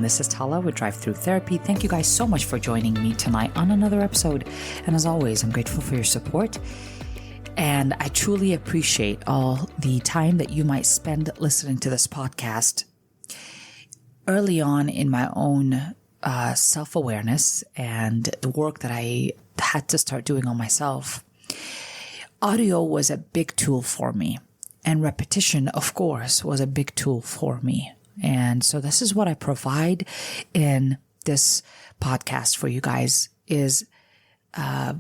This is Tala with Drive-thru Therapy. Thank you guys so much for joining me tonight on another episode. And as always, I'm grateful for your support. And I truly appreciate all the time that you might spend listening to this podcast. Early on in my own self-awareness and the work that I had to start doing on myself, audio was a big tool for me. And repetition, of course, was a big tool for me. And so this is what I provide in this podcast for you guys is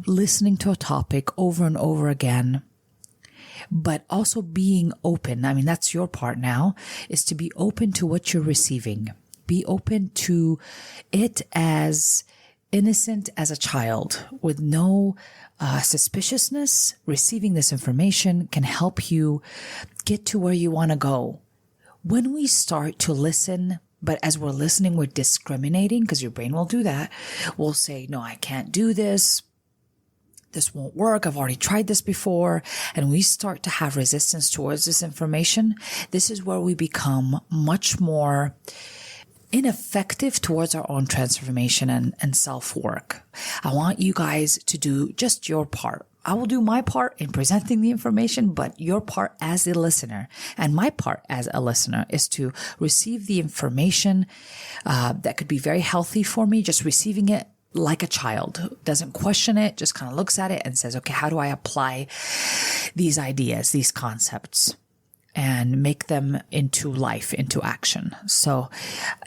listening to a topic over and over again, but also being open. I mean, that's your part now, is to be open to what you're receiving. Be open to it as innocent as a child with no suspiciousness. Receiving this information can help you get to where you want to go. When we start to listen, but as we're listening, we're discriminating, because your brain will do that. We'll say, no, I can't do this. This won't work. I've already tried this before. And we start to have resistance towards this information. This is where we become much more ineffective towards our own transformation and self-work. I want you guys to do just your part. I will do my part in presenting the information, but your part as a listener and my part as a listener is to receive the information that could be very healthy for me, just receiving it like a child, doesn't question it, just kind of looks at it and says, okay, how do I apply these ideas, these concepts, and make them into life, into action? So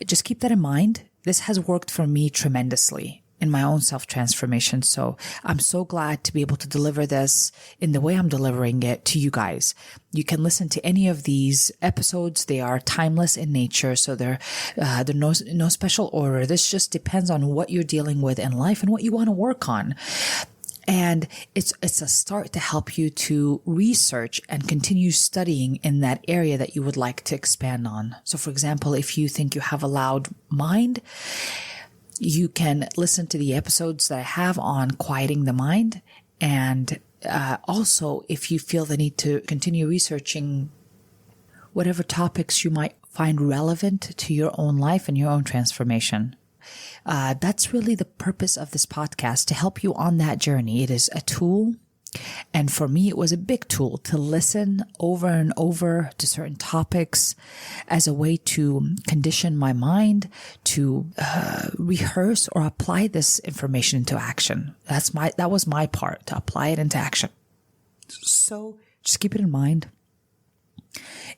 just keep that in mind. This has worked for me tremendously in my own self-transformation. So I'm so glad to be able to deliver this in the way I'm delivering it to you guys. You can listen to any of these episodes. They are timeless in nature. So they're no special order. This just depends on what you're dealing with in life and what you want to work on. And it's a start to help you to research and continue studying in that area that you would like to expand on. So for example, if you think you have a loud mind, you can listen to the episodes that I have on quieting the mind. And also, if you feel the need to continue researching whatever topics you might find relevant to your own life and your own transformation. That's really the purpose of this podcast, to help you on that journey. It is a tool. And for me, it was a big tool to listen over and over to certain topics as a way to condition my mind to rehearse or apply this information into action. That was my part, to apply it into action. So just keep it in mind.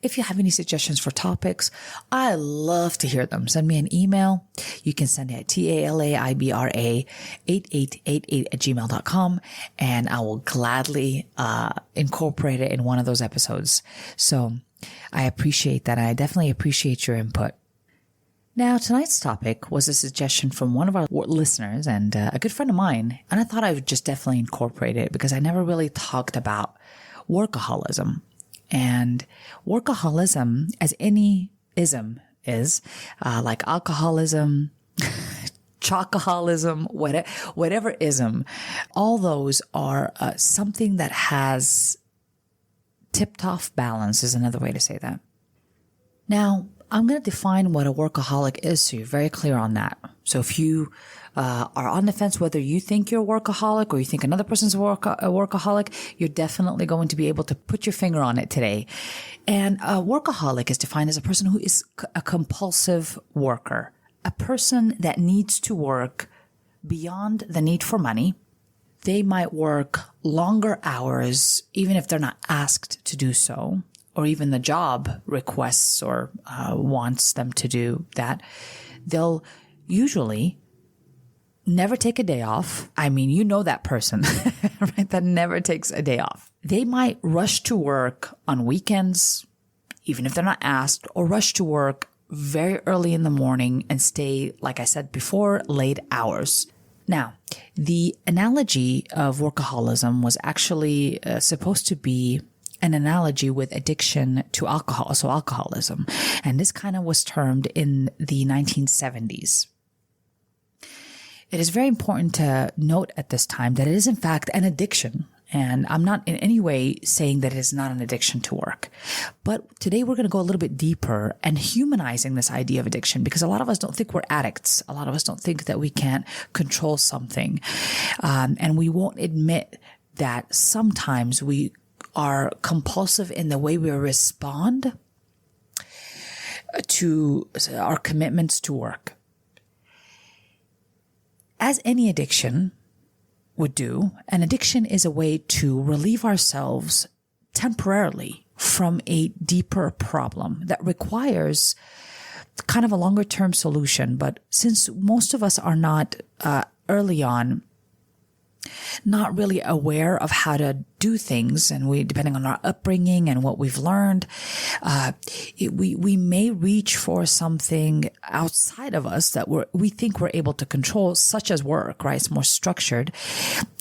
If you have any suggestions for topics, I love to hear them. Send me an email. You can send it at TALAIBRA8888@gmail.com, and I will gladly incorporate it in one of those episodes. So I appreciate that. I definitely appreciate your input. Now, tonight's topic was a suggestion from one of our listeners and a good friend of mine, and I thought I would just definitely incorporate it because I never really talked about workaholism. And workaholism, as any ism is, like alcoholism, chocoholism, whatever ism, all those are something that has tipped off balance, is another way to say that. Now, I'm going to define what a workaholic is so you're very clear on that. So if you are on the fence whether you think you're a workaholic or you think another person's a workaholic, you're definitely going to be able to put your finger on it today. And a workaholic is defined as a person who is a compulsive worker, a person that needs to work beyond the need for money. They might work longer hours, even if they're not asked to do so, or even the job requests or wants them to do that. They'll usually never take a day off. I mean, you know that person, right? That never takes a day off. They might rush to work on weekends, even if they're not asked, or rush to work very early in the morning and stay, like I said before, late hours. Now, the analogy of workaholism was actually supposed to be an analogy with addiction to alcohol, so alcoholism. And this kind of was termed in the 1970s. It is very important to note at this time that it is in fact an addiction. And I'm not in any way saying that it is not an addiction to work. But today we're going to go a little bit deeper and humanizing this idea of addiction, because a lot of us don't think we're addicts. A lot of us don't think that we can't control something. And we won't admit that sometimes we are compulsive in the way we respond to our commitments to work. As any addiction would do, an addiction is a way to relieve ourselves temporarily from a deeper problem that requires kind of a longer term solution. But since most of us are not early on not really aware of how to do things, and we, depending on our upbringing and what we've learned, we may reach for something outside of us that we think we're able to control, such as work, right? It's more structured.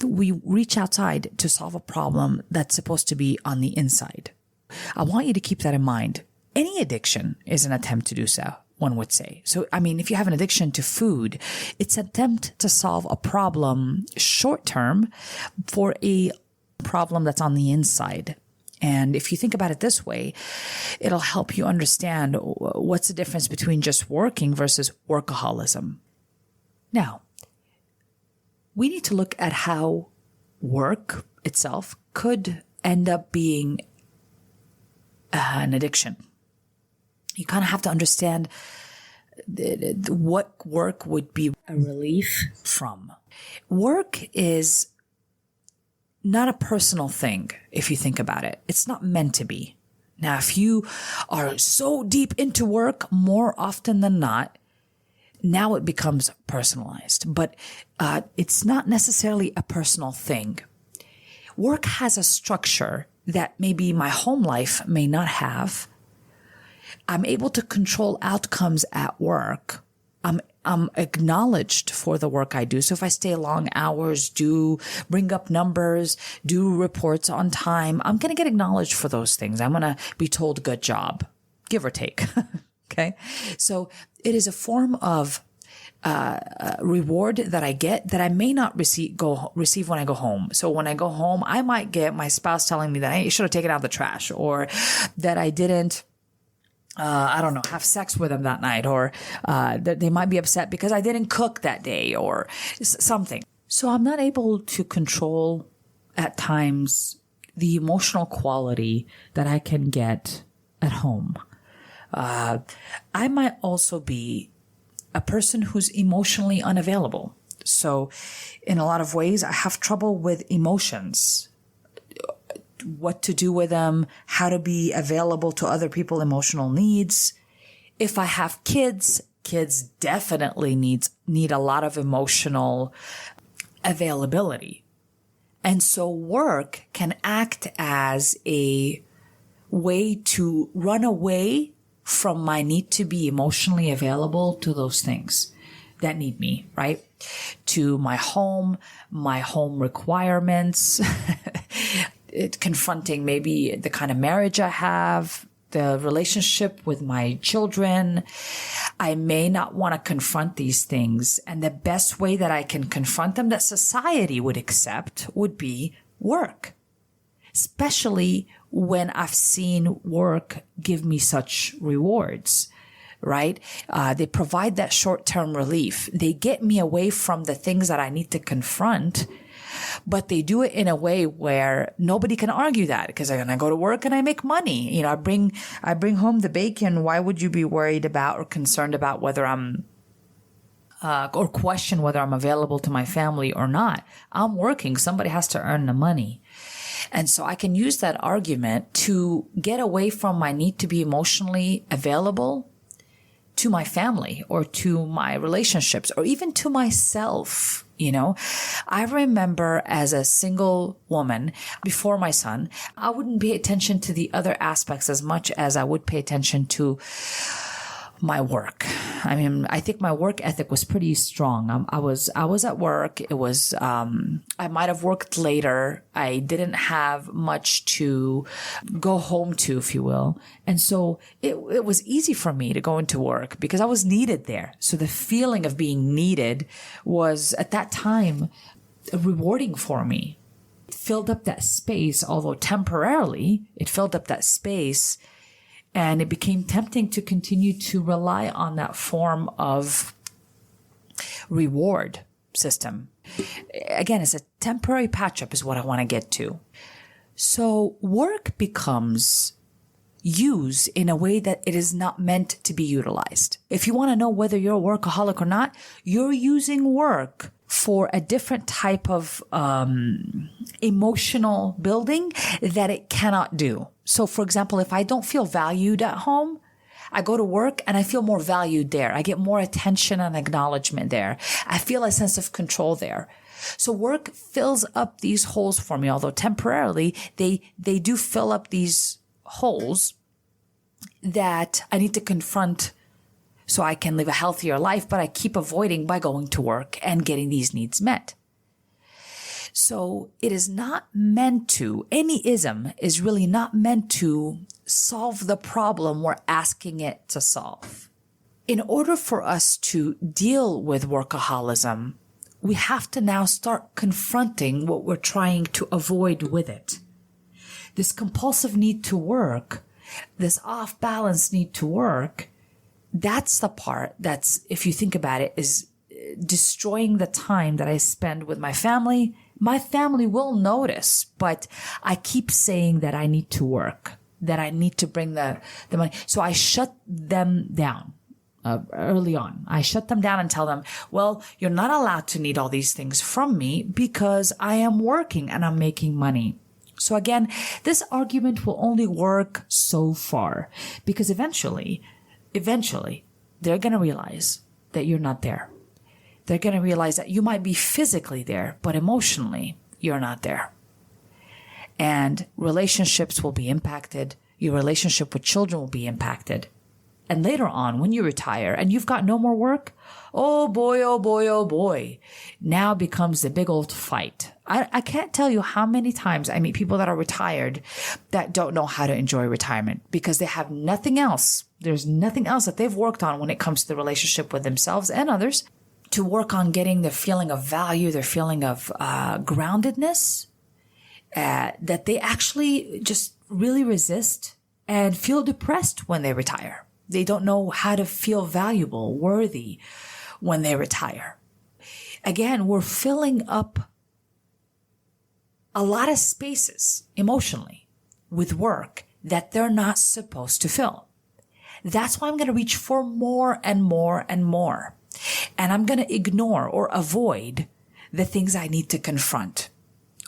We reach outside to solve a problem that's supposed to be on the inside. I want you to keep that in mind. Any addiction is an attempt to do so, one would say. So, I mean, if you have an addiction to food, it's an attempt to solve a problem short term for a problem that's on the inside. And if you think about it this way, it'll help you understand what's the difference between just working versus workaholism. Now, we need to look at how work itself could end up being an addiction. You kind of have to understand what work would be a relief from. Work is not a personal thing, if you think about it. It's not meant to be. Now, if you are so deep into work, more often than not, now it becomes personalized. But it's not necessarily a personal thing. Work has a structure that maybe my home life may not have. I'm able to control outcomes at work. I'm acknowledged for the work I do. So if I stay long hours, bring up numbers, do reports on time, I'm going to get acknowledged for those things. I'm going to be told good job, give or take. Okay. So it is a form of reward that I get that I may not receive when I go home. So when I go home, I might get my spouse telling me that I should have taken out the trash, or that I didn't have sex with them that night, or that they might be upset because I didn't cook that day, or something. So I'm not able to control at times the emotional quality that I can get at home. I might also be a person who's emotionally unavailable. So in a lot of ways, I have trouble with emotions. What to do with them, how to be available to other people's emotional needs. If I have kids definitely need a lot of emotional availability. And so work can act as a way to run away from my need to be emotionally available to those things that need me, right? To my home requirements, confronting maybe the kind of marriage I have, the relationship with my children. I may not want to confront these things. And the best way that I can confront them that society would accept would be work. Especially when I've seen work give me such rewards, right? They provide that short-term relief. They get me away from the things that I need to confront, but they do it in a way where nobody can argue that, because I go to work and I make money. You know, I bring home the bacon. Why would you be worried about or concerned about whether I'm or question whether I'm available to my family or not? I'm working. Somebody has to earn the money. And so I can use that argument to get away from my need to be emotionally available to my family or to my relationships or even to myself. You know, I remember as a single woman before my son, I wouldn't pay attention to the other aspects as much as I would pay attention to my work. I mean, I think my work ethic was pretty strong. I was at work. It was, I might have worked later. I didn't have much to go home to, if you will. And so it was easy for me to go into work because I was needed there. So the feeling of being needed was at that time rewarding for me. It filled up that space, although temporarily it filled up that space, and it became tempting to continue to rely on that form of reward system. Again, it's a temporary patch up is what I want to get to. So work becomes used in a way that it is not meant to be utilized. If you want to know whether you're a workaholic or not, you're using work for a different type of emotional building that it cannot do. So for example, if I don't feel valued at home, I go to work and I feel more valued there. I get more attention and acknowledgement there. I feel a sense of control there. So work fills up these holes for me, although temporarily they do fill up these holes that I need to confront so I can live a healthier life, but I keep avoiding by going to work and getting these needs met. So it is not meant to, any ism is really not meant to solve the problem we're asking it to solve. In order for us to deal with workaholism, we have to now start confronting what we're trying to avoid with it. This compulsive need to work, this off-balance need to work, that's the part that's, if you think about it, is destroying the time that I spend with my family. My family will notice, but I keep saying that I need to work, that I need to bring the money. So I shut them down early on. I shut them down and tell them, well, you're not allowed to need all these things from me because I am working and I'm making money. So again, this argument will only work so far because eventually, they're going to realize that you're not there. They're going to realize that you might be physically there, but emotionally, you're not there. And relationships will be impacted. Your relationship with children will be impacted. And later on, when you retire and you've got no more work, oh boy, oh boy, oh boy, now becomes the big old fight. I can't tell you how many times I meet people that are retired that don't know how to enjoy retirement because they have nothing else. There's nothing else that they've worked on when it comes to the relationship with themselves and others to work on getting their feeling of value, their feeling of groundedness, that they actually just really resist and feel depressed when they retire. They don't know how to feel valuable, worthy when they retire. Again, we're filling up a lot of spaces emotionally with work that they're not supposed to fill. That's why I'm going to reach for more and more and more. And I'm going to ignore or avoid the things I need to confront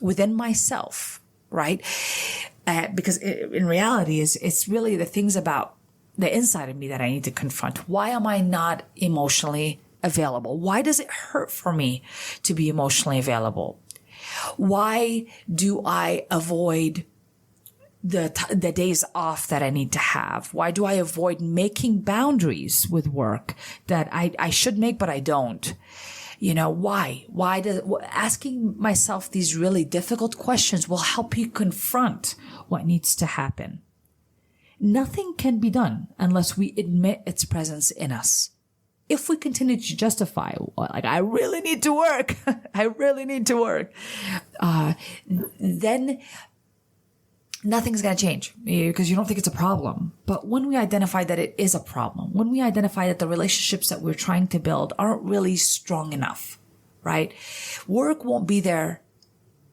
within myself, right? Because in reality, it's really the things about the inside of me that I need to confront. Why am I not emotionally available? Why does it hurt for me to be emotionally available? Why do I avoid the days off that I need to have? Why do I avoid making boundaries with work that I should make, but I don't? You know, why? Asking myself these really difficult questions will help you confront what needs to happen. Nothing can be done unless we admit its presence in us. If we continue to justify, like, I really need to work, I really need to work, then nothing's going to change because you don't think it's a problem. But when we identify that it is a problem, when we identify that the relationships that we're trying to build aren't really strong enough, right? Work won't be there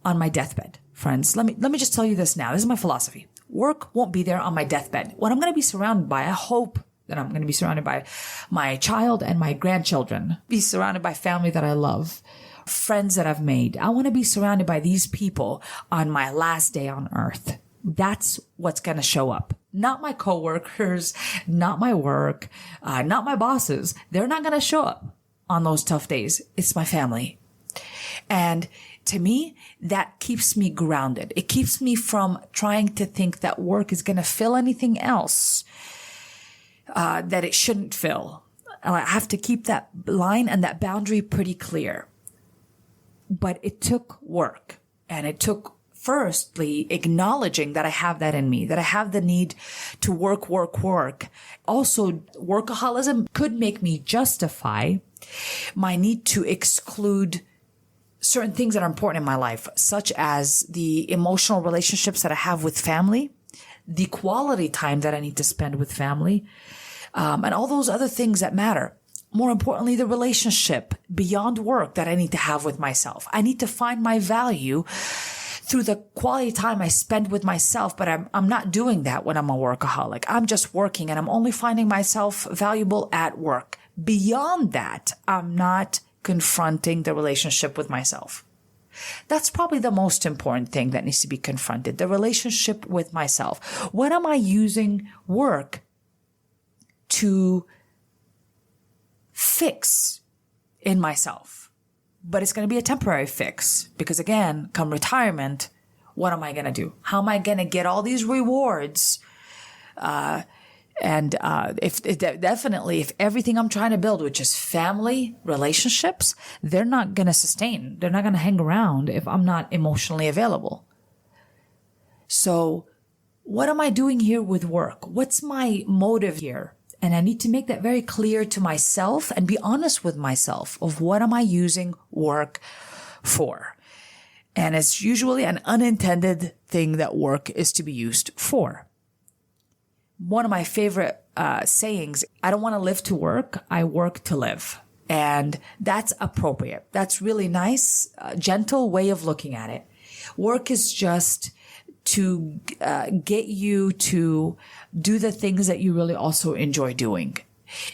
on my deathbed, friends. Let me just tell you this now. This is my philosophy. Work won't be there on my deathbed. What I'm going to be surrounded by, I hope that I'm going to be surrounded by my child and my grandchildren, be surrounded by family that I love, friends that I've made. I want to be surrounded by these people on my last day on earth. That's what's going to show up. Not my coworkers, not my work, not my bosses. They're not going to show up on those tough days. It's my family. And to me, that keeps me grounded. It keeps me from trying to think that work is going to fill anything else that it shouldn't fill. I have to keep that line and that boundary pretty clear. But it took work, and it took firstly acknowledging that I have that in me, that I have the need to work. Also, workaholism could make me justify my need to exclude certain things that are important in my life, such as the emotional relationships that I have with family, the quality time that I need to spend with family, and all those other things that matter. More importantly, the relationship beyond work that I need to have with myself. I need to find my value through the quality time I spend with myself, but I'm not doing that when I'm a workaholic. I'm just working and I'm only finding myself valuable at work. Beyond that, I'm not confronting the relationship with myself. That's probably the most important thing that needs to be confronted, the relationship with myself. When am I using work to fix in myself? But it's going to be a temporary fix because, again, come retirement, what am I going to do? How am I going to get all these rewards? If everything I'm trying to build, which is family relationships, they're not going to sustain. They're not going to hang around if I'm not emotionally available. So what am I doing here with work? What's my motive here? And I need to make that very clear to myself and be honest with myself of what am I using work for? And it's usually an unintended thing that work is to be used for. One of my favorite sayings, I don't want to live to work, I work to live. And that's appropriate. That's really nice, gentle way of looking at it. Work is just to get you to do the things that you really also enjoy doing.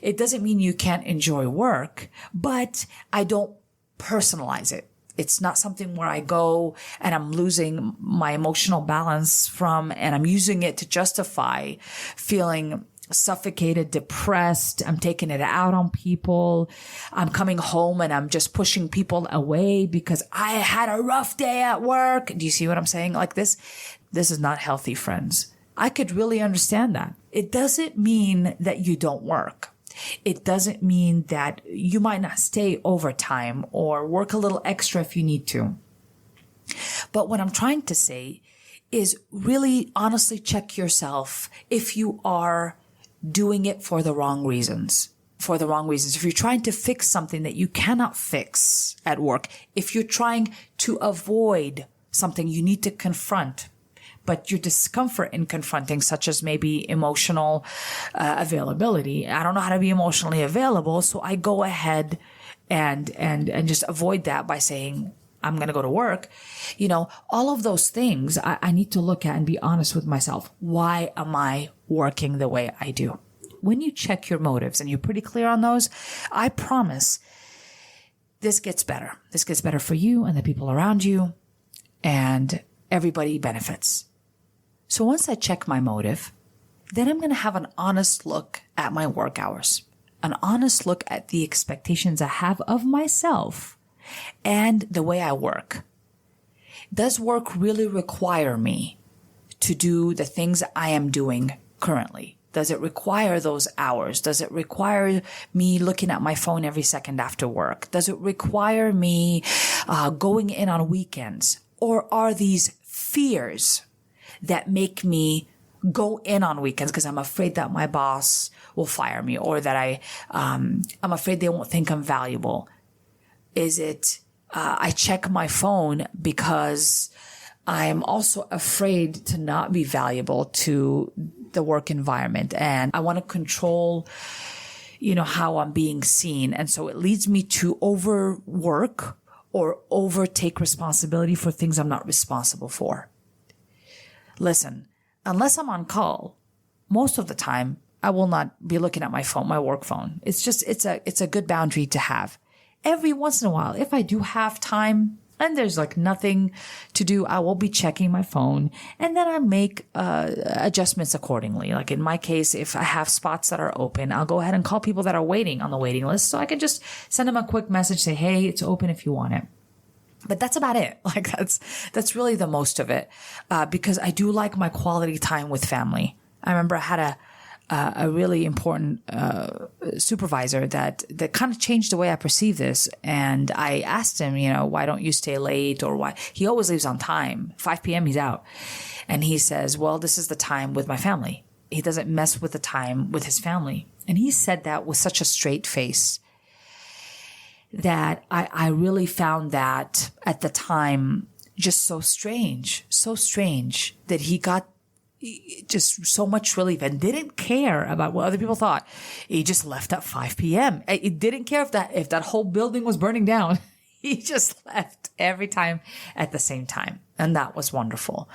It doesn't mean you can't enjoy work, but I don't personalize it. It's not something where I go and I'm losing my emotional balance from, and I'm using it to justify feeling suffocated, depressed. I'm taking it out on people. I'm coming home and I'm just pushing people away because I had a rough day at work. Do you see what I'm saying? Like this is not healthy, friends. I could really understand that. It doesn't mean that you don't work. It doesn't mean that you might not stay overtime or work a little extra if you need to. But what I'm trying to say is really honestly check yourself if you are doing it for the wrong reasons. If you're trying to fix something that you cannot fix at work, if you're trying to avoid something you need to confront, but your discomfort in confronting, such as maybe emotional availability. I don't know how to be emotionally available, so I go ahead and just avoid that by saying, I'm going to go to work. You know, all of those things I need to look at and be honest with myself. Why am I working the way I do? When you check your motives and you're pretty clear on those, I promise this gets better. This gets better for you and the people around you, and everybody benefits. So once I check my motive, then I'm going to have an honest look at my work hours, an honest look at the expectations I have of myself and the way I work. Does work really require me to do the things I am doing currently? Does it require those hours? Does it require me looking at my phone every second after work? Does it require me going in on weekends? Or are these fears that make me go in on weekends because I'm afraid that my boss will fire me, or that I'm afraid they won't think I'm valuable? Is it I check my phone because I'm also afraid to not be valuable to the work environment, and I want to control, how I'm being seen. And so it leads me to overwork or overtake responsibility for things I'm not responsible for. Listen, unless I'm on call, most of the time I will not be looking at my phone, my work phone. It's a good boundary to have. Every once in a while, if I do have time and there's nothing to do, I will be checking my phone, and then I make adjustments accordingly. Like in my case, if I have spots that are open, I'll go ahead and call people that are waiting on the waiting list, so I can just send them a quick message, say, hey, it's open if you want it. But that's about it. That's really the most of it, because I do like my quality time with family. I remember I had a really important supervisor that kind of changed the way I perceive this. And I asked him, why don't you stay late, or why? He always leaves on time. 5 p.m. he's out. And he says, well, this is the time with my family. He doesn't mess with the time with his family. And he said that with such a straight face that I really found that at the time just so strange that he got just so much relief and didn't care about what other people thought. He just left at 5 p.m. He didn't care if that whole building was burning down. He just left every time at the same time. And that was wonderful.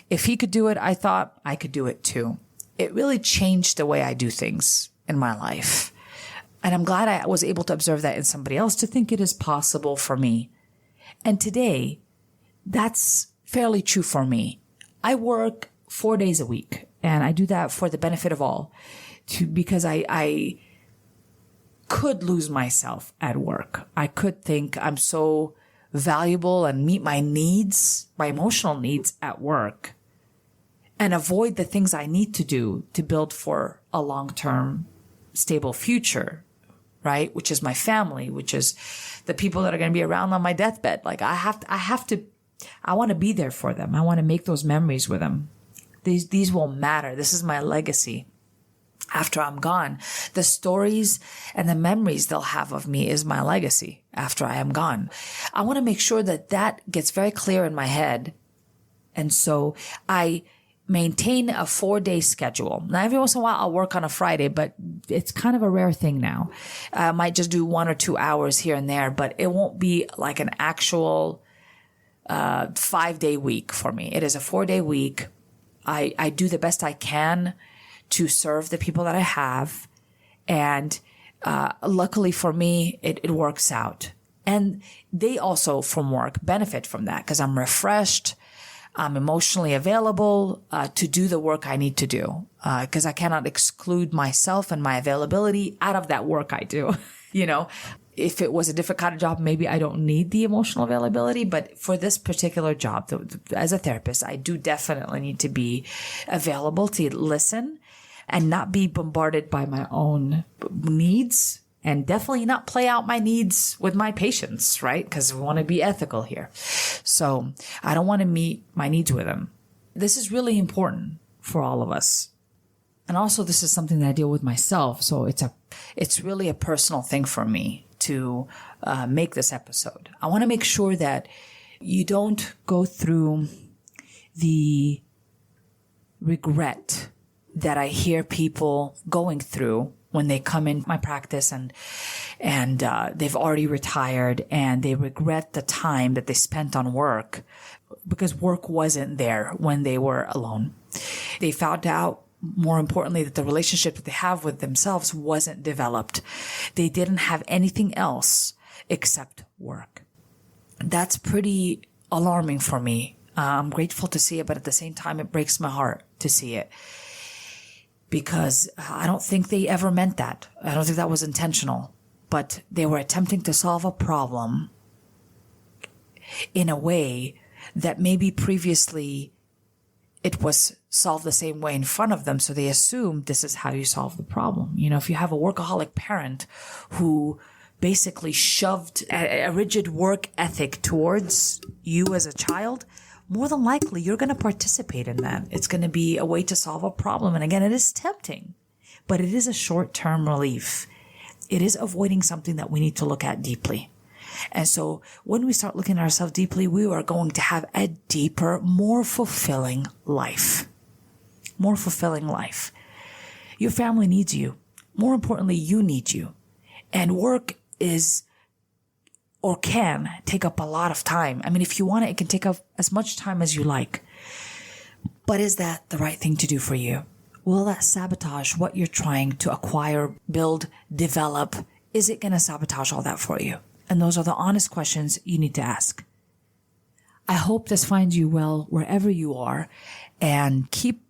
If he could do it, I thought I could do it too. It really changed the way I do things in my life. And I'm glad I was able to observe that in somebody else, to think it is possible for me. And today, that's fairly true for me. I work 4 days a week, and I do that for the benefit of all, because I could lose myself at work. I could think I'm so valuable and meet my needs, my emotional needs at work, and avoid the things I need to do to build for a long-term stable future, right? Which is my family, which is the people that are going to be around on my deathbed. Like I want to be there for them. I want to make those memories with them. These will matter. This is my legacy. After I'm gone, the stories and the memories they'll have of me is my legacy after I am gone. I want to make sure that gets very clear in my head. And so I maintain a 4-day schedule. Now, every once in a while, I'll work on a Friday, but it's kind of a rare thing now. I might just do 1 or 2 hours here and there, but it won't be like an actual 5-day week for me. It is a 4-day week. I do the best I can to serve the people that I have. And luckily for me, it works out. And they also, from work, benefit from that because I'm refreshed. I'm emotionally available to do the work I need to do because I cannot exclude myself and my availability out of that work I do. You know, if it was a different kind of job, maybe I don't need the emotional availability. But for this particular job, as a therapist, I do definitely need to be available to listen and not be bombarded by my own needs. And definitely not play out my needs with my patients, right? Because we want to be ethical here. So I don't want to meet my needs with them. This is really important for all of us. And also this is something that I deal with myself. So it's really a personal thing for me to make this episode. I want to make sure that you don't go through the regret that I hear people going through when they come in my practice and they've already retired and they regret the time that they spent on work because work wasn't there when they were alone. They found out, more importantly, that the relationship that they have with themselves wasn't developed. They didn't have anything else except work. That's pretty alarming for me. I'm grateful to see it, but at the same time, it breaks my heart to see it. Because I don't think they ever meant that. I don't think that was intentional. But they were attempting to solve a problem in a way that maybe previously it was solved the same way in front of them. So they assumed this is how you solve the problem. You know, if you have a workaholic parent who basically shoved a rigid work ethic towards you as a child, more than likely, you're going to participate in that. It's going to be a way to solve a problem. And again, it is tempting, but it is a short-term relief. It is avoiding something that we need to look at deeply. And so when we start looking at ourselves deeply, we are going to have a deeper, more fulfilling life. More fulfilling life. Your family needs you. More importantly, you need you. And work is or can take up a lot of time. I mean, if you want it can take up as much time as you like. But is that the right thing to do for you? Will that sabotage what you're trying to acquire, build, develop? Is it going to sabotage all that for you? And those are the honest questions you need to ask. I hope this finds you well wherever you are, and keep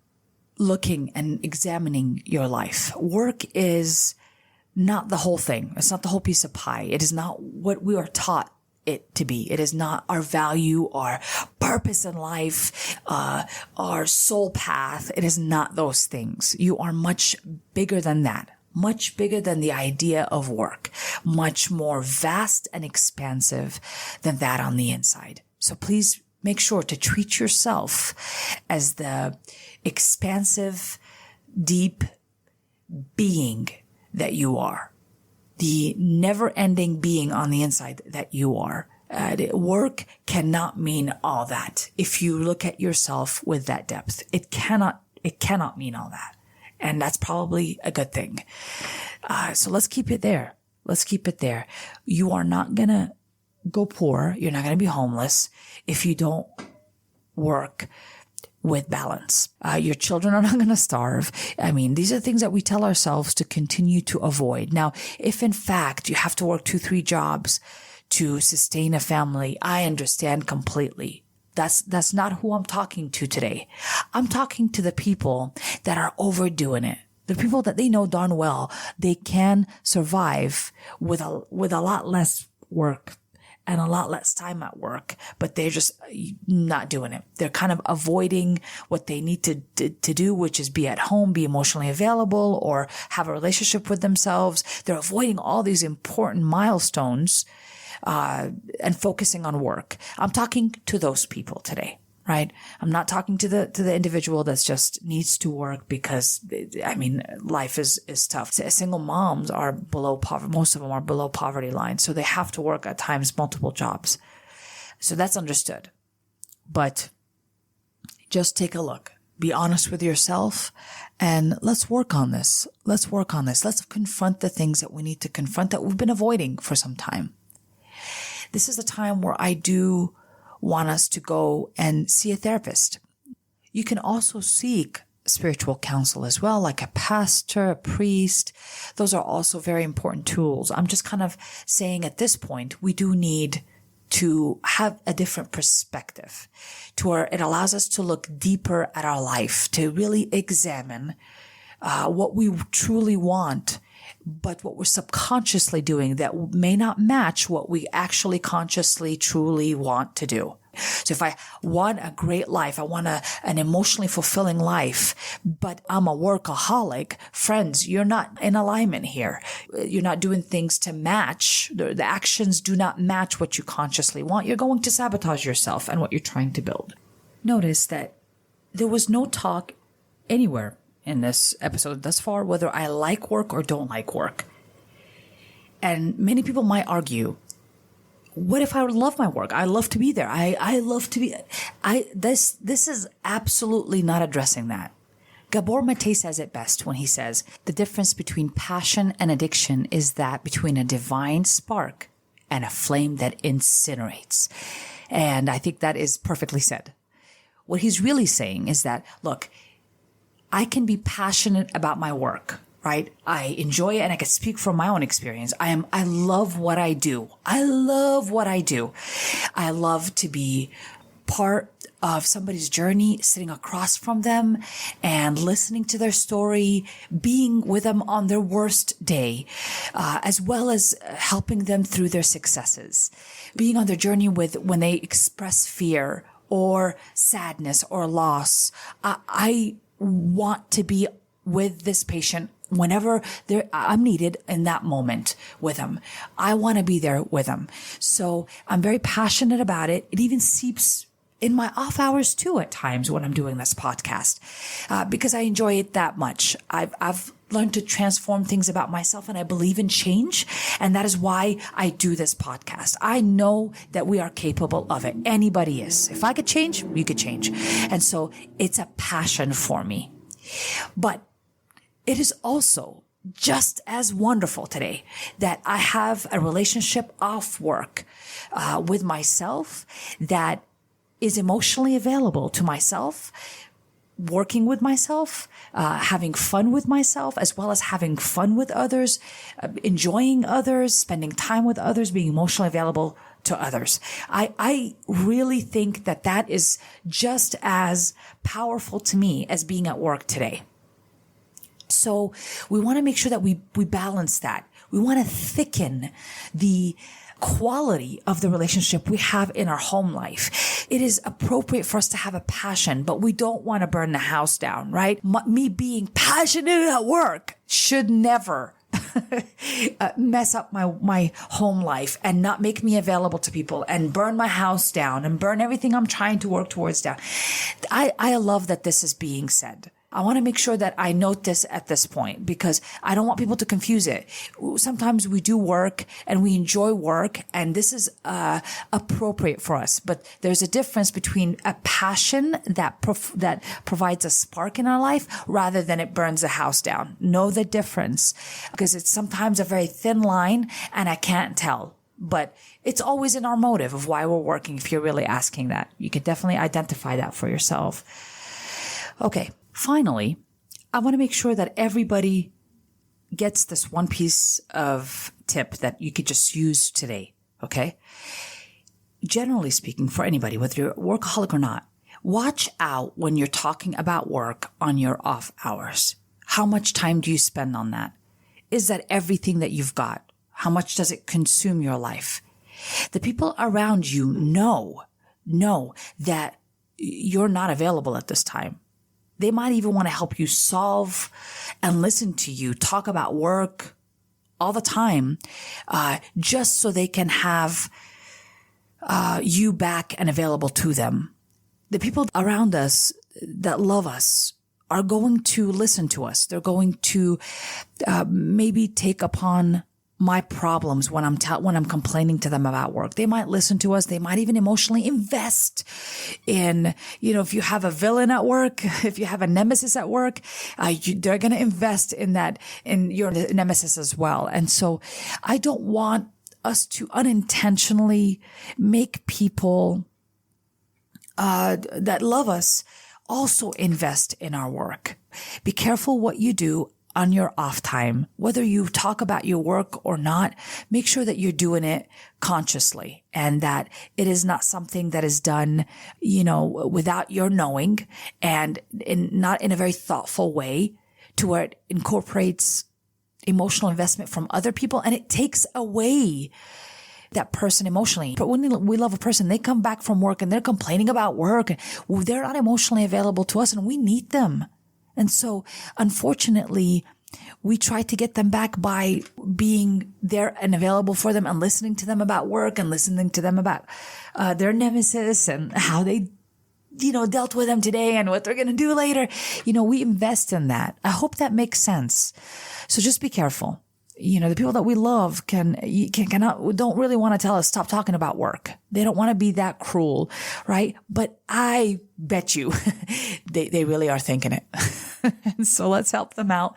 looking and examining your life. Work is not the whole thing. It's not the whole piece of pie. It is not what we are taught it to be. It is not our value, our purpose in life, our soul path. It is not those things. You are much bigger than that. Much bigger than the idea of work. Much more vast and expansive than that on the inside. So please make sure to treat yourself as the expansive, deep being that you are. the never-ending being on the inside that you are. Work cannot mean all that. If you look at yourself with that depth, it cannot mean all that. And that's probably a good thing. So let's keep it there. Let's keep it there. You are not going to go poor. You're not going to be homeless if you don't work with balance. Your children are not going to starve. I mean, these are things that we tell ourselves to continue to avoid. Now, if in fact you have to work 2-3 jobs to sustain a family, I understand completely. That's not who I'm talking to today. I'm talking to the people that are overdoing it. The people that they know darn well they can survive with a lot less work and a lot less time at work, but they're just not doing it. They're kind of avoiding what they need to do, which is be at home, be emotionally available, or have a relationship with themselves. They're avoiding all these important milestones and focusing on work. I'm talking to those people today, right? I'm not talking to the individual that's just needs to work because, I mean, life is tough. Single moms are below poverty. Most of them are below poverty line. So they have to work at times multiple jobs. So that's understood. But just take a look. Be honest with yourself and let's work on this. Let's confront the things that we need to confront that we've been avoiding for some time. This is a time where I do want us to go and see a therapist. You can also seek spiritual counsel as well, like a pastor, a priest. Those are also very important tools. I'm just kind of saying at this point, we do need to have a different perspective to where it allows us to look deeper at our life, to really examine what we truly want, but what we're subconsciously doing that may not match what we actually consciously truly want to do. So if I want a great life, I want an emotionally fulfilling life, but I'm a workaholic, friends, you're not in alignment here. You're not doing things to match. The actions do not match what you consciously want. You're going to sabotage yourself and what you're trying to build. Notice that there was no talk anywhere in this episode thus far whether I like work or don't like work. And many people might argue, what if I love my work? I love to be there. I love to be. This is absolutely not addressing that. Gabor Mate says it best when he says, the difference between passion and addiction is that between a divine spark and a flame that incinerates. And I think that is perfectly said. What he's really saying is that, look, I can be passionate about my work, right? I enjoy it and I can speak from my own experience. I love what I do. I love what I do. I love to be part of somebody's journey, sitting across from them and listening to their story, being with them on their worst day, as well as helping them through their successes, being on their journey when they express fear or sadness or loss. I want to be with this patient whenever I'm needed in that moment with them. I want to be there with them. So I'm very passionate about it. It even seeps in my off hours too at times when I'm doing this podcast, because I enjoy it that much. I've learned to transform things about myself and I believe in change. And that is why I do this podcast. I know that we are capable of it. Anybody is. If I could change, you could change. And so it's a passion for me. But it is also just as wonderful today that I have a relationship off work with myself that is emotionally available to myself, working with myself, having fun with myself, as well as having fun with others, enjoying others, spending time with others, being emotionally available to others. I really think that is just as powerful to me as being at work today. So we want to make sure that we balance that. We want to thicken the quality of the relationship we have in our home life. It is appropriate for us to have a passion, but we don't want to burn the house down, right? Me being passionate at work should never mess up my home life and not make me available to people and burn my house down and burn everything I'm trying to work towards down. I love that this is being said. I want to make sure that I note this at this point because I don't want people to confuse it. Sometimes we do work and we enjoy work, and this is appropriate for us. But there's a difference between a passion that provides a spark in our life rather than it burns the house down. Know the difference, because it's sometimes a very thin line and I can't tell. But it's always in our motive of why we're working. If you're really asking that, you can definitely identify that for yourself. Okay. Finally, I want to make sure that everybody gets this one piece of tip that you could just use today. Okay. Generally speaking, for anybody, whether you're a workaholic or not, watch out when you're talking about work on your off hours. How much time do you spend on that? Is that everything that you've got? How much does it consume your life? The people around you know that you're not available at this time. They might even want to help you solve and listen to you talk about work all the time, just so they can have you back and available to them. The people around us that love us are going to listen to us. They're going to maybe take upon my problems when I'm complaining to them about work. They might listen to us. They might even emotionally invest in, if you have a villain at work, if you have a nemesis at work, they're going to invest in that, in your nemesis as well. And so I don't want us to unintentionally make people that love us also invest in our work. Be careful what you do on your off time. Whether you talk about your work or not, make sure that you're doing it consciously and that it is not something that is done, without your knowing and not in a very thoughtful way to where it incorporates emotional investment from other people and it takes away that person emotionally. But when we love a person, they come back from work and they're complaining about work and they're not emotionally available to us and we need them. And so, unfortunately, we try to get them back by being there and available for them and listening to them about work and listening to them about their nemesis and how they, dealt with them today and what they're going to do later. We invest in that. I hope that makes sense. So just be careful. The people that we love don't really want to tell us stop talking about work. They don't want to be that cruel, right? But I bet you they really are thinking it. And so let's help them out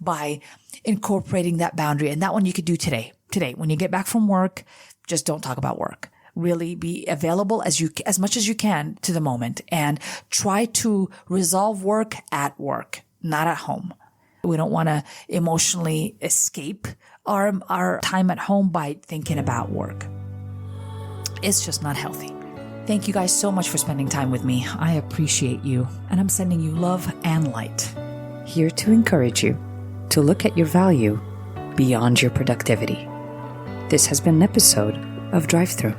by incorporating that boundary. And that one you could do today. Today, when you get back from work, just don't talk about work. Really be available as much as you can to the moment and try to resolve work at work, not at home. We don't want to emotionally escape our time at home by thinking about work. It's just not healthy. Thank you guys so much for spending time with me. I appreciate you, and I'm sending you love and light. Here to encourage you to look at your value beyond your productivity. This has been an episode of Drive-thru.